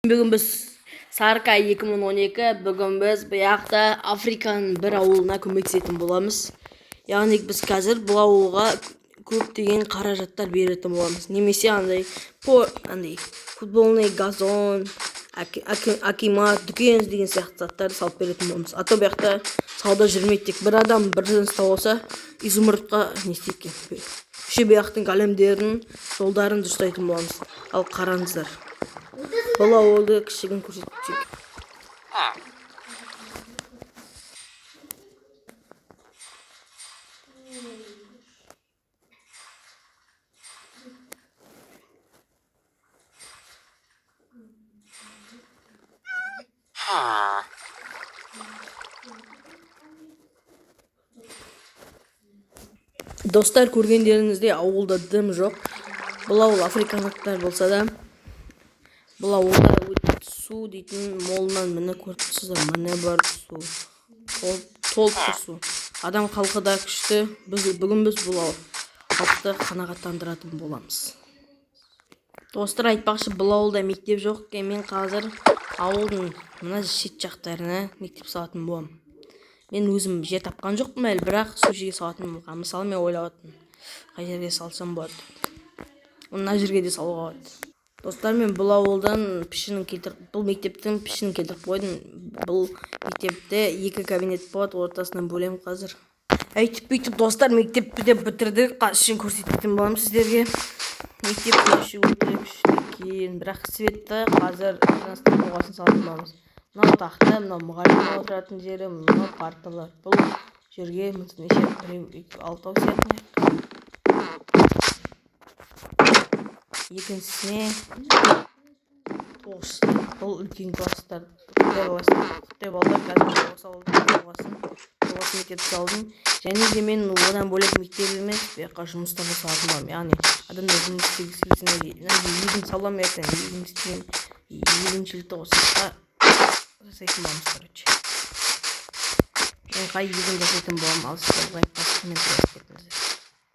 Бүгін біз Сарыкай 2012, бүгін біз бұяқта Африканың бір ауылына көмектесетін боламыз. Яғни біз қазір бұл ауылға көптеген қаражаттар беретін боламыз. Немесе андай футболный газон, акимат, дүкен деген сияқты заттарды салып беретін боламыз. А то бұяқта сауда жүрмейді, тек бір адам бір жыныстау болса, изумрудқа не істейді екен. Бұяқтың әлемдерінің жолдарын дұрыстайтын боламыз. Ал қараңыздар. Бұл ауылды кішігін көрсетейік. Достар, көргендеріңізде ауылда дым жоқ. Бұл ауыл африкандықтар болса да, бұл ауылда су дейтін молынан міне көріп тұрсыздар. Міне бар су. Толып тұр су. Адам халқы да күшті. Бүгін біз бұл халықты қанағаттандыратын боламыз. Достар, айтпақшы, бұл ауылда мектеп жоқ екен. Мен қазір ауылдың мына шет жақтарына мектеп салатын боламын. Мен өзім жер тапқан жоқпын әлі, бірақ сол жерге салатын болған. Мысалы, мен ойлап отырмын, қай жерге салсам болады. Мына жерге де салуға болады. Достар, мен бұл ауылдан бұл мектептің пішінін келтіріп қойдым. Бұл мектепте 2 кабинет болады, ортасынан бөлем қазір. Бүйтіп достар, мектепті де бітірдік. Қазір көрсететін болам сіздерге. Мектептің іші өте күшті екен, бірақ светті қазір жинастырып қойғасын салатын боламыз. Мынау тақта, мынау мұғалім отыратын жері, мынау парталар. Бұл жерге неше 6 сияқты. Екіншісіне 9. Бұл үлкен класстар. Құттай балдар қазір осы ауылда мектеп салдым. Және де мен одан бөлек мектеп емес, бұяққа жұмыстарды салатын боламын. Яғни адамдар жұмыс істегісі салам ертең, егіншілікті осыға жасайтын боламыз, короче. Мен қай егін жасайтын боламын, ал сіздер лайк басып комментарий жазып кетіңіздер.